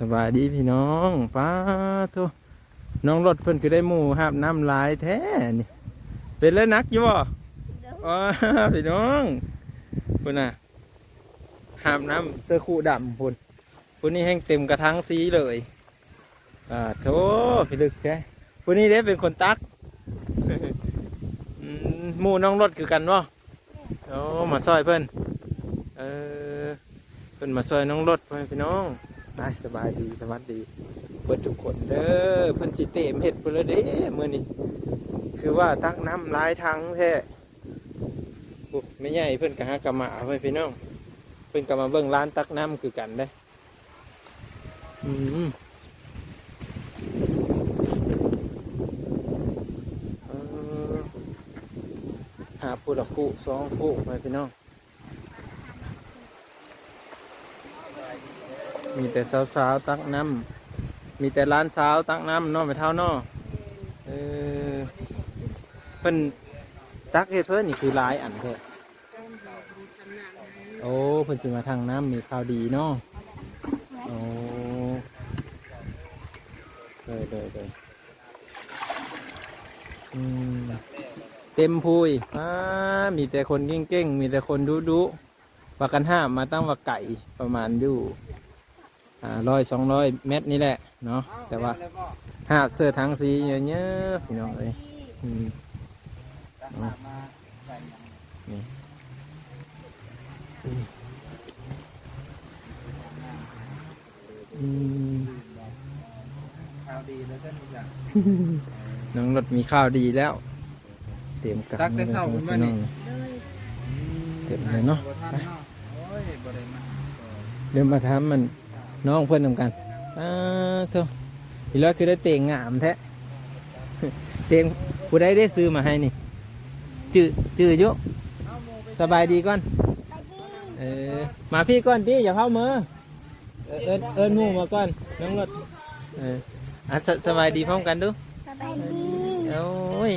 สบายดีพี่น้องป้าทุน้องรถเพิ่นคือได้หมู่หาบน้ำลายแท้นี่เป็นเลยนักอยู่บ่อ๋อพี่น้องพุ่นน่ะหาบน้ำเสื้อคู่ดำพุ่นนี่แห้งเต็มกระทังสีเลยโธ่พี่ลึกแท้พุ่นนี่เด้เป็นคนตักหมู่น้องรถคือกันบ่โอ้มาซอยเพิ่นเพิ่นมาซอยน้องรถเพิ่นพี่น้องสบายดีสวัสดีเปิดทุกคนเด้อเพิ่นสิเต็มเฮ็ดเพิ่นเลยเด้มื้อนี้คือว่าตักน้ำหลายถังแท้ไม่ใหญ่เพิ่นก็หากะมาเว้ยพี่น้องเพิ่นก็มาเบิ่งร้านตักน้ำคือกันเด้หาผู้ละผู้สองผู้ไปพี่น้องมีแต่สาวๆตักน้ำมีแต่ร้านสาวตักน้ำน้องไปเท่าน้อเพิ่นตักเฮ็ดเพิ่นนี่คือหลายอันแท้โอ้เพิ่นสิมาทางน้ำมีข่าวดีเนาะโอ้เลยเต็มพูยมีแต่คนเก่งๆมีแต่คนดุว่ากันห้ามมาตั้งว่าไก่ประมาณอยู่100-200 เมตรนี่แหละเนาะแต่ว่าหาบเสื้อทั้งสีเยอะๆพี่น้องเอ้ยนี่ข่าวดีแล้วท่านผู้ชม น้องรถมีข้าวดีแล้วเตรียมกัน ตักได้เศร้าคุณบ้านี่ เต็มเลยเนาะ โอ้ยบ่ได้มา เดี๋ยวมาทำมันน้องเพื่อนทำกันเท่าอีกแล้วคือได้เตียงงามแท้เตียงผู้ใดได้ซื้อมาให้นี่จืดเยอะสบายดีก่อนมาพี่ก่อนที่อย่าเข้ามือเอิญหมู่มาก่อนน้องรถสบายดีพร้อมกันดูสบายดี โอ้ย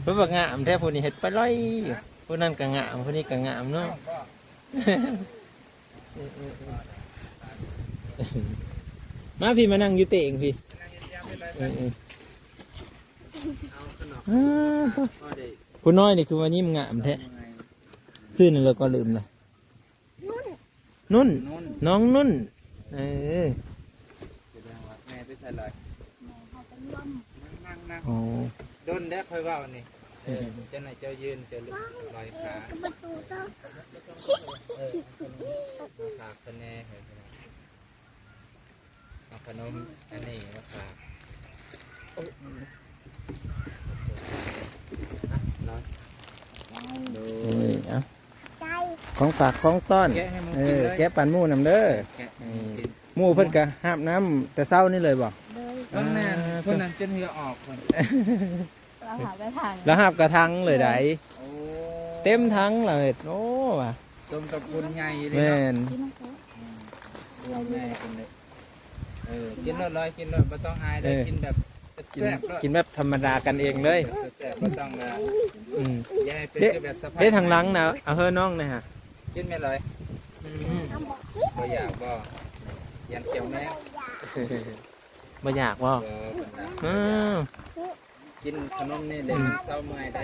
เพื่อนบอกงามแท้ผู้นี้เห็ดไปร้อยผู้นั้นก็งามผู้นี้ก็งามเนาะมาพี่มานั่งอยู่เตงพี่ผู้น้อยนี่คือวันนี้มันงามแท้ชื่อนั่นเราก็ลืมเลยนุ่นน้องนุ่นแม่ไปใส่เลยนั่งโดนแดกค่อยว่านี่เจ้าไหนเจ้ายืนเจ้าลุกลอยขาฝากคะแนนเอาขนมอันนี้มาฝากดูของฝากของต้อนแกะปั่นหมูน้ำเด้อหมูเพิ่นกะหาบน้ำแต่เศร้านี่เลยบ่คนนั้นจนเหือออกคนเราหาไปทางแล้วหาบกระทังเลยได้เต็มทั้งเลยโอ้ว่ะสมกับคุณใหญ่เลยแม่นแม่คนเลยกินรสเลยกินรสไม่ต้องอายเลยกินแบบแซ่บกินแบบธรรมดากันเองเลยแซ่บไม่ต้องอย่าให้เป็นแบบสภาพ ได้ทางหลังนะเอาเฮ้อน้องนะฮะกินไม่เลยบ่อยากบ่ยันเขียวแม่บ่อยากบ่กินขนมนี่เด็กเศร้าเมื่อยได้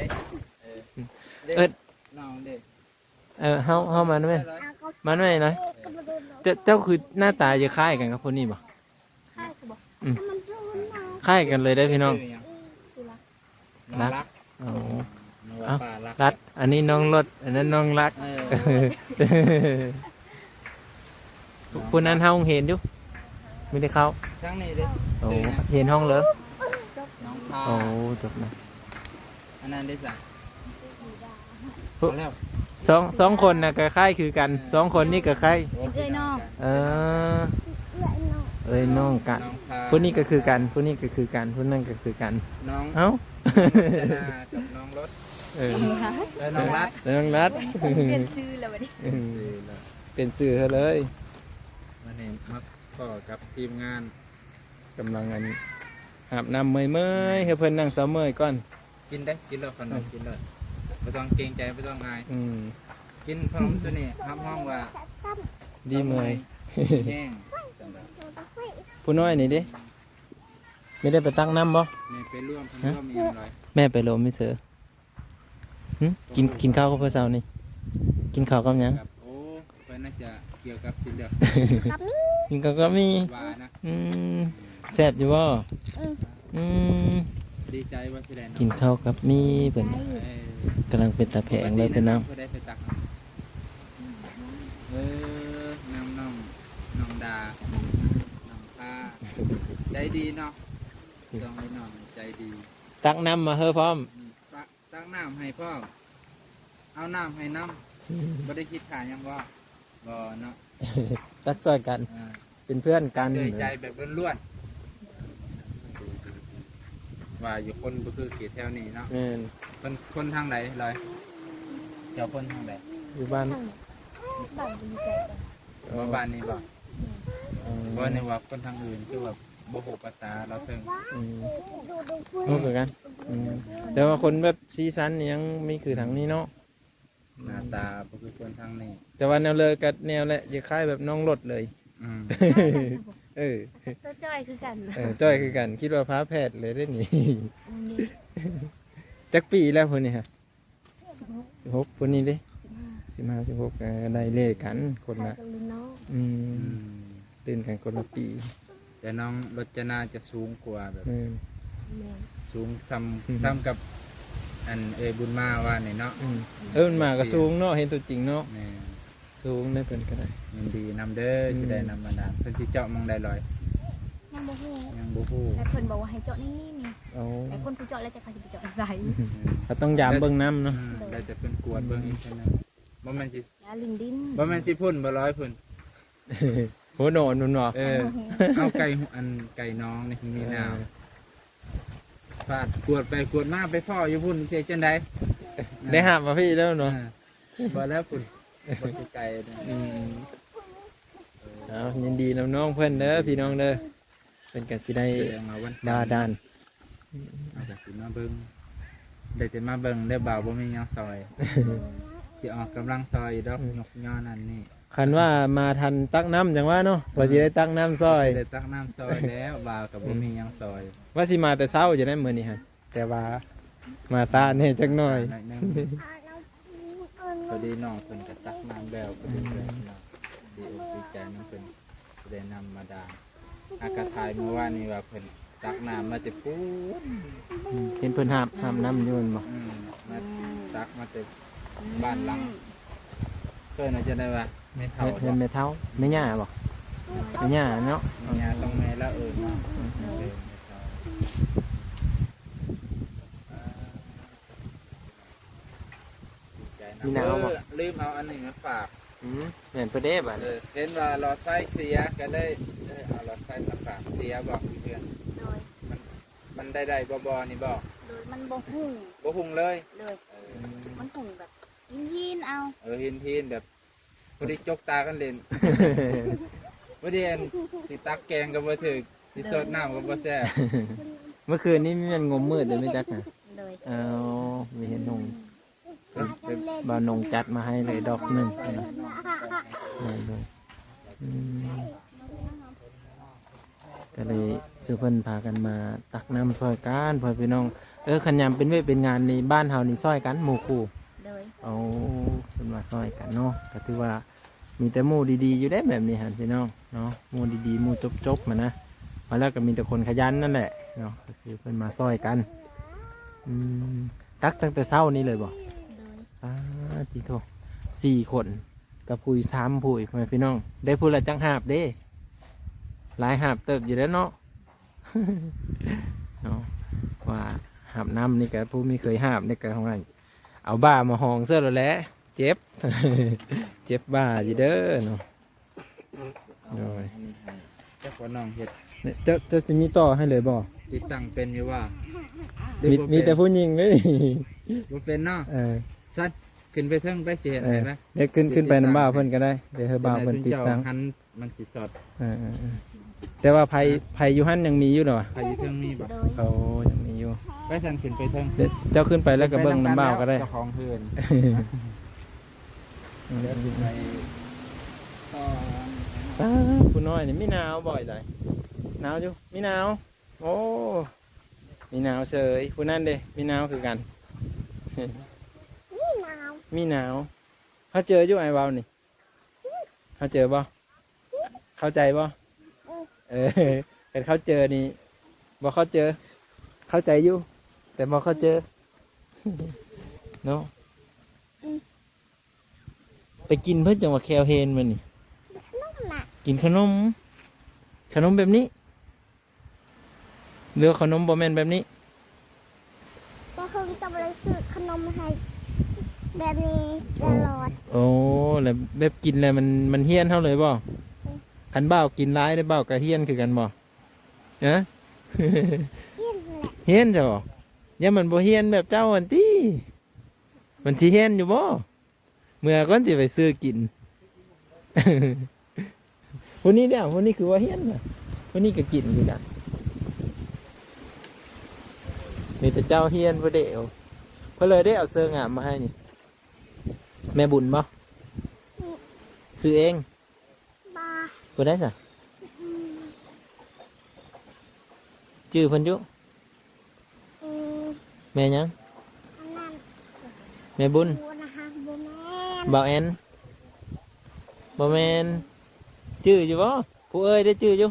น้องเด็กเฮามันไหมมันไหมนะเจ้าคือหน้าตาจะคล้ายกันกับคนนี้บ่คล้ายกันเลยได้พี่น้องรักรักอันนี้น้องรถอันนั้นน้องรักคนนั้นห้องเห็นอยู่ไม่ได้เข้าทั้งนี้เด้อเห็นห้องเหรอน้องพาจบนะอันนั้นได้จ้ะสองคนนะก็คล้ายคือกัน2 คนนี่ก็คล้ายน้องกันผู้นี้ก็คือกันผู้นี้ก็คือกันผู้นั้นก็คือกันน้องเอ้ากับน้องรถน้องรัดเปลี่ยนชื่อแล้ววันนี้เป็นสื่อเลยมันเห็นมักก็กับทีมงานกำลังอันอาบน้ำเมื่อยให้เพิ่นนั่งเสมอก่อนกินได้กินเลยขนมกินเลยไม่ต้องเกรงใจไม่ต้องอายกินขนมตัวนี้ห้องว่าดีเมยแห้ง ผู้น้อยนี่เด้ไม่ได้ไปตั้งน้ำบ่ แม่ไปร่วมเพิ่นร่วมอีหยังเลย แม่ไปโลไม่เสือหึกินข้าวกับเพื่อเช้านี่กินข้าวกับหยัง ครับโอ้เพิ่นน่าจะเกี่ยวกับสินเดือ กินข้าวก็มี ว่านะ แซ่บอยู่บ่อืม ดีใจว่าสิได้เนาะ กินข้าวกับมีเพิ่น เอ้ย กำลังเป็นตาแผงเลยพี่น้อง ปกติได้ไปตักน้องดาน้องพาใจดีเนาะต้องให้น้องใจดี ตักน้ำมาเฮ้อพร้อม ตักน้ำให้พ่อเอาน้ำให้น้ำบ่ได้คิดขายังบ่เนาะ ตักช่วยกัน อ่า เป็นเพื่อนกัน ด้วยใจแบบล้วนๆว่าอยู่คนบ่คือเขตแถวนี้เนาะ แม่น คนทางไหนเลยเจ้าคนทางไหน อยู่บ้าน บ้านดีใจกัน ว่าบ้านนี้บ่ อ๋อ ว่าในว่าคนทางอื่นคือแบบบ่ฮู้ภาษาเราถึง อืมโอ้เหมือนกันแต่ว่าคนแบบซีซันนี่ยังมีคือทางนี้เนาะ หน้าตาบ่คือคนทางนี้ แต่ว่าแนวเลยกับแนวแหละจะคล้ายแบบน้องรถเลย อืม เออ ตัวจ้อยคือกัน จ้อยคือกันคิดว่าพระแพทย์เลยได้หนี จักปีแล้วคนนี้ฮะ 16คนนี้เด้ 15 16ได้เลขกันคน ใคร ละ กับลินน้อง อืม อืม ตื่นกันคนละปี แต่น้องรจนาจะสูงกว่าแบบ แม่น แม่ สูงซ้ำกับอันบุญมาว่าเนี่ยเนาะ มันมาก็สูงเนาะเห็นตัวจริงเนาะ แม่ สูงได้เพิ่นก็ได้ ยินดีนำเด้อสิได้นำบรรดาลเพิ่นสิเจาะมองได้ลอย ยังบ่ฮู้ ยังบ่ฮู้ แต่เพิ่นบอกว่าให้เจาะนี่นี่ เอา แต่คนผู้เจาะแล้วจะไปเจาะอะไร ก็ต้องยามเบิ่งน้ำเนาะ ได้จะเป็นกวดเบิ่งอีกเท่านั้นบ่แม่นสิ ยาลิงดิน บ่แม่นสิพุ่นบ่ร้อยพุ่น โหโหนนมันบอก เอาไก่อันไก่น้องนี่มีนาวฟาดกวดไปกวดมาไปพ่ออยู่พุ่นสิจังได๋ ได้หามมาพี่แล้วเนาะ บ่แล้วพุ่นบ่สิไก่นะ เอายินดีน้น้องเพื่อนเด้อพี่น้องเด้อเป็นกันสิได้ แสดงว่าวัน บาดาน เอาก็สิมาเบิ่งได้จะมาเบิ่งได้บ่าวบ่มีหยังซอยสิออกกำลังซอยดอกยกย่อนั่นนี่ คันว่ามาทันตักน้ำจังว่าเนาะว่าสิได้ตักน้ำซอย ได้ตักน้ำซอยแล้วบ่าวกับบ่มีหยังซอย ว่าสิมาแต่เช้าจะได้มื้อนี้ฮะแต่ว่ามาซ่าแน่จักหน่อย หนึงพอดีน้องเพิ่นก็ตักน้ำแล้วก็ดีใจเนาะดีอกดีใจน้องเพิ่นได้นำมาดาอากาศทายเมื่อวานนี้ว่าเพิ่นตักน้ำมาแต่ปูน เห็นเพิ่นหามน้ำอยู่แมันบ่ มาตักมาแต่บ้านหลังเพิ่นน่าจะได้ว่าไม่เท่า เห็นไม่เท่าไม่ย่าบ่ไม่ย่าเนาะ เนี่ยต้องแม่ละเนาะลืมเอาอันนี้มาฝาก แม่นเพิ่นเด้บัด เห็นว่าหลอดไฟเสียก็ได้เอาหลอดไฟมาฝากเสียบอกเพื่อน โดย มันได้บ่นี่บอก โดยมันบ่ฮู้ บ่หุงเลย เลยมันหุ่งแบบยินเอา หินแบบพอดีจกตากันเล่นพอดีอันสิตักแกงก็บ่ถึกสิสดน้ำก็บ่แซ่บ เมื่อคืนนี้มีมันงมมืดเลยไหม่จักน่ะ เลย เอาไม่เห็นนงบ่าวนงจัดมาให้เลยดอกหนึงนะได้เลยก็เลยสุเพิ่นพากันมาตักน้ำซอยกันพ่อพี่น้องขันยามเป็นเวทเป็นงานในบ้านเฮานี่ซอยกันหมู่คู่ เลย เอาเป็นมาซอยกันเนาะก็ถือว่ามีแต่หมู่ดีๆอยู่ได้แบบนี้หันพี่น้องเนาะหมู่ดีๆหมู่จบๆมานะมาแล้วก็มีแต่คนขยันนั่นแหละเนาะก็คือเพิ่นมาซอยกันตักตั้งแต่เช้านี้เลยบ่ เลย ทีโท4 คนกับผู้3ผู้อีกพี่น้องได้ผู้ละจังหาบเด้หลายหาบเติบอยู่แล้วเนาะ เนาะว่าหาบน้ำนี่ก็ผู้มีเคยหาบนี่ก็ของไงเอาบ้ามาห้องเสื้อแล้วแหละเจ็บ เจ็บบ้าอยู่เด้อเนาะ จักว่าน้องเฮ็ด จะมีต่อให้เลยบ่ ติดตั้งเป็นอยู่ว่า มีแต่ผู้หญิงเลย บ่เป็นเนาะสัตว์ขึ้นไปเทิงไปสิเห็นได้ไหม เดี๋ยวขึ้นไปน้ำบ้าเพิ่นก็ได้เดี๋ยวให้บ้าเพิ่นติดตั้ง หันมันสิสอด แต่ว่าไผอยู่หั่นยังมีอยู่เนาะ ใครอยู่เทิงมีบ่ เลย เขายังมีอยู่ ไปสั่นขึ้นไปเทิง เดี๋ยวเจ้าขึ้นไปแล้วก็เบิ่งน้ำบ้าก็ได้ เจ้าของเฮือนเดี๋ยวขึ้นไปต่อ ผู้น้อยนี่ไม่หนาวบ่อยเลยห หนาวอยู่มีหนาวโอ้มีหนาวเฉยผู้นั่นเด้มีหนาวคือกัน นี่หนาว มีหนาวเขาเจออยู่ไอ้เบานี่เขาเจอบ่เข้าใจบ่เออเป็นเขาเจอนี่บ่เขาเจอ เข้าใจอยู่แต่บ่เขาเจอ เนาะไปกินเพื่อจังหวะแคลเฮนมันนี่ นุ่มน่ะ กินขนมแบบนี้เรือขนมบ่แม่นแบบนี้ ก็คงจะไปซื้อขนมให้แบบนี้ตลอด โอ้แล้วแบบกินแล้วมันเฮี้ยนเท่าเลยบ่คันเบ้ากินร้ายได้เบ้ากับเฮี้ยนคือกันบ่เอ๊ะ เยี่ยนแหละ เฮี้ยนจ้ะบ่อย่ามันบ่เฮี้ยนแบบเจ้าอันติมันสิเฮี้ยนอยู่บ่เมื่อก่อนสิไปซื้อกิน วันนี้เนี่ยวันนี้คือว่าเฮี้ยนน่ะวันนี้ก็กินคือกันมีแต่เจ้าเฮี้ยนบ่ได้เอาเพิ่นเลยได้เอาเสื้องามมาให้นี่แม่บุญบ่ซื้อเอง บา เพิ่นได้ซะชื่อเพิ่นอยู่ อืม แม่หยัง อันนั้น แม่บุญ บัวนะคะบัวแม่น บ่าวแอนบ่แม่นชื่ออยู่บ่ผู้เอ้ยได้ชื่ออยู่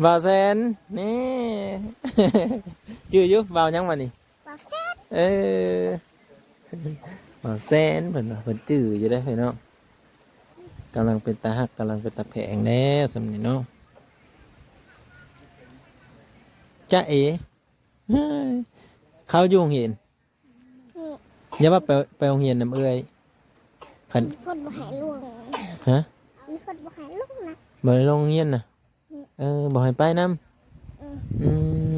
บ่าวแสนนี่ ชื่ออยู่บ่าวหยังวะนี่ บัวแซ่บ เออ บ่าวแสนเพิ่นว่าเพิ่นชื่ออยู่ได้อเนาะกำลังเป็นตาฮักกำลังเป็นตาแผงแน่สำนี่เนาะจ้าเอ๋เฮ้ยเขาอยู่โรงเรียน นี่ อย่าว่าไปโรงเรียนนำเอ้ยคัน อีพ่นบัวหายล่วง ฮะ อีพ่นบัวหายล่วงนะ บ่ได้โรงเรียนน่ะบ่ให้ไปนำ อืม อื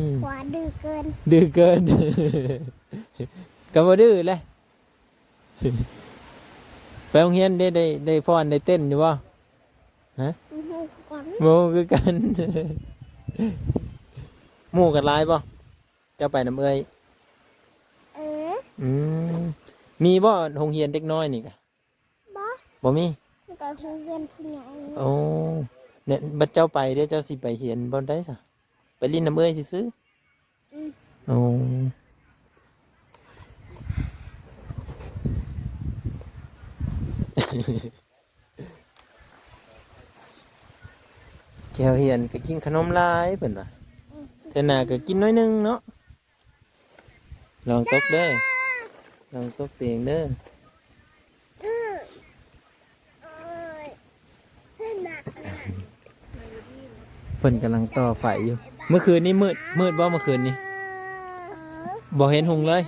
ม หัวดื้อเกิน ดื้อเกิน ก็บ่ดื้อแหละ ไปโรงเรียนได้ฟ้อนได้เต้นอยู่บ่ อือหือก่อน โมคือกัน หมู่กันหลายบ่เจ้าไปนำเอ้ย เออ อืมมีบ่โรงเรียนเด็กน้อยนี่กะ บอ บ่มี มีแต่โรงเรียนผู้ใหญ่ โอ้เนี่ยบัดเจ้าไปเด้อเจ้าสิไปเรียนบ่ได้ซะไปเลินน้ำเอ้ยซื่อ อืม ๆโอ้แก้วเฮียนก็กินขนมหลายเพิ่นว่าแต่หน้าก็กินน้อยหนึงเนาะลองตกเด้อลองตกเตียงเด้อ อือเอ้ยเพื่อนน่ะ เพิ่นกำลังต่อไฟอยู่เมื่อคืนนี้มืดบ่เมื่อคืนนี้บ่เห็นหุงเลย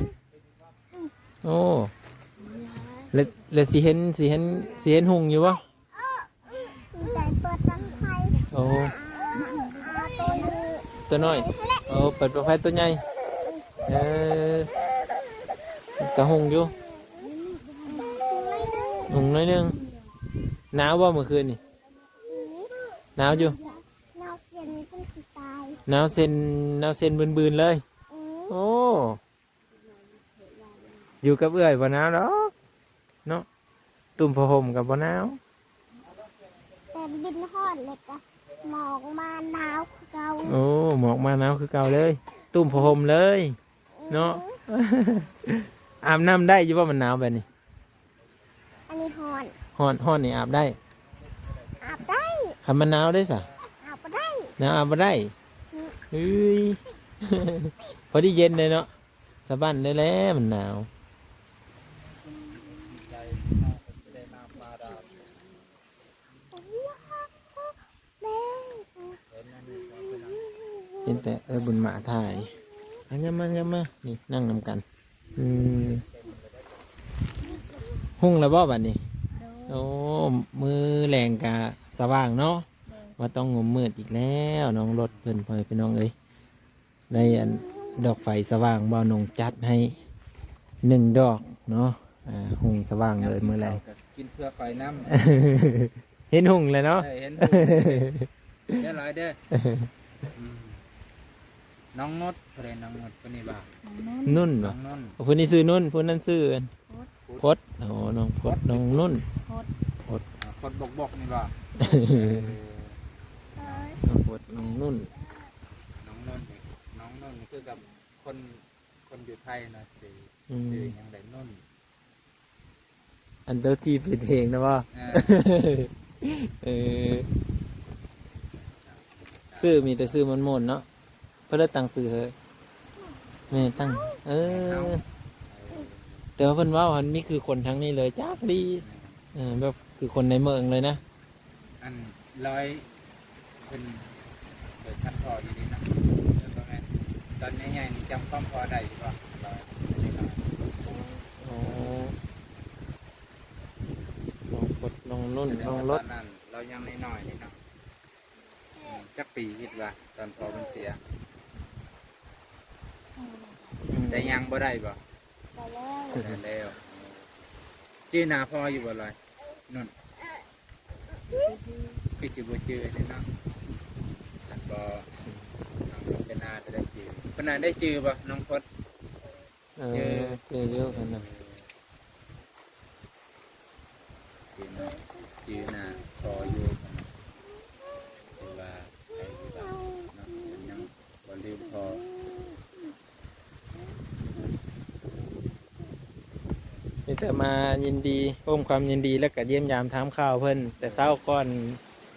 โอ้แล้วสิเห็นหุงอยู่บ่ ใจเปิดรังไข่ โอ้ ตัวนี้ตัวน้อยโอ้เปิดไฟตัวใหญ่กะหุงอยู่หุงน้อยหนึงหนาวบ่เมื่อคืนนี่หนาวอยู่ แนวเสียนเป็นสีตาย หนาวเส้นบืนๆเลย อือ โอ้อยู่กับเอื้อยบ่หนาวดอกเนาะตุ่มผ้าห่มกับบ่หนาว แต่บินฮอดเลยกะหมอกมาหนาวคือเก่า โอ้หมอกมาหนาวคือเก่าเลย ตุ่มผ้าห่มเลย เนาะ อาบน้ำได้อยู่ว่ามันหนาวแบบนี้ อันนี้ฮอน ฮ้อนนี่อาบได้ อาบได้ คันมันหนาวได้สะ อาบบ่ได้ หนาวอาบบ่ได้เฮ้ย พอดีเย็นเลยเนาะสะบั้นเลยแหล้วมันหนาว ใจน้องเพิ่นจะได้นำมาดาม แม่ เห็นนั่นนี่ก็เป็น เห็นแต่บุญหมาถ่ายอันยามานี่นั่งนำกันหุ่งแล้วบ่บัดนี้ โอ้มือแรงกะสว่างเนาะว่าต้องงมมืดอีกแล้วน้องรถเพิ่นพอยพี่น้องเอ้ยได้อันดอกไฟสว่างบ่าวนงจัดให้1 ดอกเนาะหุ่งสว่างเลยมือแรง กินเพื่อไฟน้ำ เห็นหุ่งเลยเนาะ ได้เห็นเด้อหลายเด้ออืมน้องนดเพื่อนน้องนดคนนี้บ่า นุ่น น้ บ่ องนุ่น คนนี้ซื้อนุ่นคนนั้นซื้ออันพดโอ้น้องพดน้องนุ่น คนบกนี่บ่า เอ้ย น้องปวดน้องนุ่น น้องนนท์นี่น้องนนท์นี่คือกับคนอยู่ไทยนะชื่อ อืม ชื่อยังไงนนท์ อันเดอร์ที่เป็นเพลงนะว่า อ่า เออซื้อมีแต่ซื้อมันหมดเนาะเพื่อตั้งซื้อเฮ้ยแม่ตั้ง เออ แต่ว่าเพิ่นว่ามันมีคือคนทั้งนี้เลยจักดีแบบคือคนในเมืองเลยนะ อันร้อยเป็นเกิดขั้นพออยู่นี่นะเดี๋ยวประมาณตอนใหญ่ๆนี่จำความพอได้อยู่ป่ะร้อยนิดหน่อย อ๋อน้องกดน้องนุ่น แสด น้อง ว่าร ถ ตอนนั้นเรายังน้อยๆนี่เนาะจักปีคิดว่าตอนพอมันเสีย แต่ยังบ่ได้บ่ ไปแล้ว ได้แล้วชื่อหนาพออยู่บ่ลอยนั่นคือสิบ่ชื่อนี่เนาะแต่บ่น้องเป็นนาจะได้ชื่อเพิ่นน่ะได้ชื่อบ่น้องพด เออเจอเยอะกันนะ ชื่อนาพออยู่แต่ว่าใครที่ว่าเนาะมันยังบ่ลืมพอ มีแต่มายินดีร่วมความยินดีแล้วก็เยี่ยมยามถามข่าวเพิ่นแต่เช้าก่อน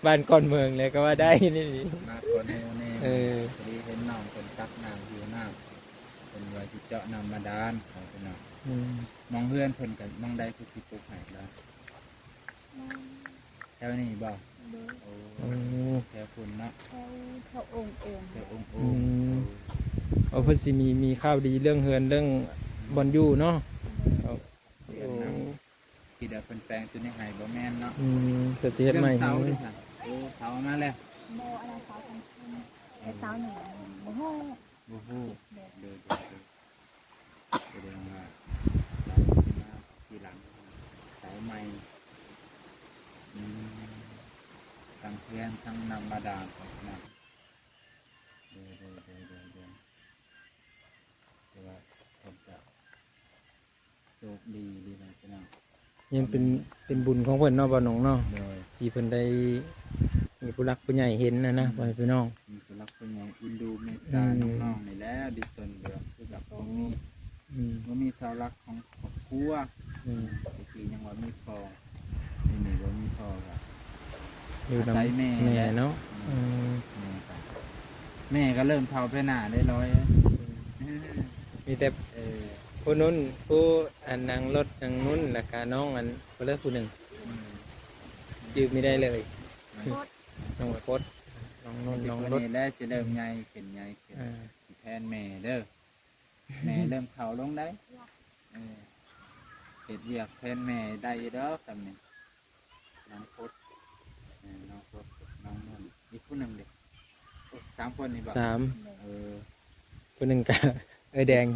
บ้านก่อนเมืองเลยก็ว่าได้นี่ มาคนโน่นนี่ เออ พอดีเห็นน้องคนตักน้ำอยู่น้ำเป็นว่าสิเจาะน้ำบาดาลของเพิ่นเนาะ อืม มองเพื่อนเพิ่นกับมองได้คือสิปลูกให้แล้วแถวนี้บ่โอ้ อืม แถวคุณเนาะ เขาองค์เอง แถวองค์ อืม เอาเพิ่นสิมีข้าวดีเรื่องเฮือนเรื่องบอนอยู่เนาะเอา เดือนน้ำคิดว่าเพิ่นแปลงตัวนี้ให้บ่แม่นเนาะ เกิดสิเฮ็ดใหม่ เรื่องเสาดิค่ะโอ้เสามาแล้ว โมอะไรสาวทั้งคืนไอ้สาวหนึ่งโมโห บ่ฮู้เดี๋ยวแสดงว่าเสามาทีหลังเสาใหม่อืมทั้งเพื่อนทั้งน้ำบาดาลของน้ำเดี๋ยวแต่ว่าเพิ่นจะโชคดีดีนะพี่น้อง ยังเป็นบุญของเพิ่นเนาะบ่น้องเนาะ โดย ที่เพิ่นได้มีผู้รักผู้ใหญ่เห็นนะบ่ให้พี่น้อง มีสุรักเป็นอย่างอินดูเมตา อืม น้องๆนี่แหล้วดิสนเดียวคือกับบ่มี อืม บ่มีเสาหลักของครอบครัว อืม ตะกี้ยังว่ามีพ่อนี่บ่มีพ่อก็ อยู่ อาศัยแม่ แม่เนาะอืม แม่ก็เริ่มเฒ่าไปหน้าได้ร้อย มีแต่ เออ ผู้นู้นผู้อันนางรถนางนุ่นแล้วก็น้องอันผู้เลิกผู้หนึ่ง อืม ชื่อไม่ได้เลย โคตร น้องพดน้องนุ่นน้อง คน รถ นี้ได้สิเริ่มใหญ่ขึ้นใหญ่ขึ้น อ่า สิแทนแม่เด้อแม่เริ่มเฒ่าลงได้เออเฮ็ดเวียกแทนแม่ได้อยู่ดอกซำนี้น้องพดน้องพดน้องนุ่นอีกผู้หนึงเด้โอ้สามคนนี่บ่ สาม เออ ผู้หนึ่งกะแดง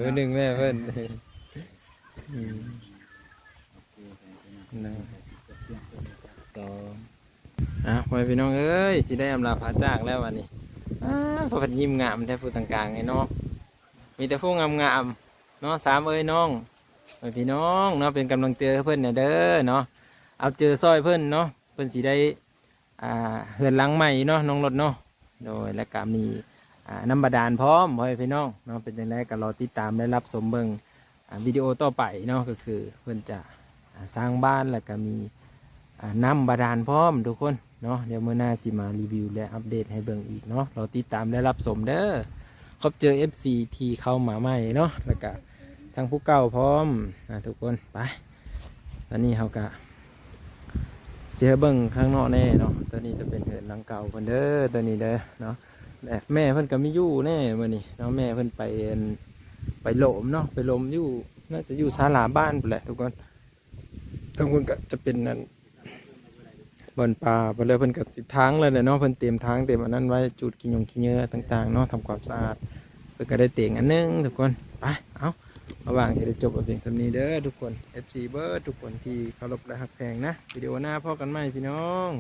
ผู้หนึ่งแม่เพิ่นอืม นะ สอง พ่อแม่พี่น้องเอ้ยสิได้อำลาพาจากแล้ววันนี้พอเพันยิ้มงามแท้ผู้ต่างกลางไงเนาะมีแต่ผู้งามๆเนาะสามเอ้ยน้องพ่อแม่พี่น้องเนาะเป็นกำลังใจให้เพิ่นเนี่ยเด้อเนาะเอาเจอซอยเพิ่นเนาะเพิ่นสิได้เฮือนหลังใหม่เนาะน้องรถเนาะโดยและก็มีน้ำบาดาลพร้อมพ่อแม่พี่น้องเนาะเป็นจังไดก็รอติดตามได้รับชมเบิ่งวิดีโอต่อไปเนาะก็คือเพิ่นจะสร้างบ้านแล้วก็มีน้ำบาดาลพร้อมทุกคนเนาะเดี๋ยวมื้อหน้าสิมารีวิวและอัปเดตให้เบิ่งอีกเนาะเราติดตามได้รับชมเด้อขอบเจอ FC ที่เข้ามาใหม่เนาะแล้วก็ทางผู้เก่าพร้อมทุกคนไปตอนนี้เขาก็เสียเบิ่งข้างนอกแน่เนาะตอนนี้จะเป็นเหินหลังเก่าเพิ่นเด้อตัวนี้เด้อเนาะและแม่เพิ่นก็มีอยู่แน่มื้อนี้เนาะแม่เพิ่นไปโหลมเนาะไปลมอยู่น่าจะอยู่ศาลาบ้านพุ่นแหละทุกคนทั้งคนก็จะเป็นนั่นบอนปลาไปเลยเพิ่นกับสิทางเลยเนาะเพิ่นเตรียมทางเตรียมอันนั้นไว้จุดกินยงกินเนื้อต่างๆเนาะทำความสะอาดเพิ่นก็ได้เตียงอันนึงทุกคนไปเอาระหว่างที่ได้จบเอาเพียงสำนีเด้อทุกคน FC เบิร์ดทุกคนที่เคารพและหักแพงนะวิดีโอหน้าพ่อกันใหม่พี่น้อง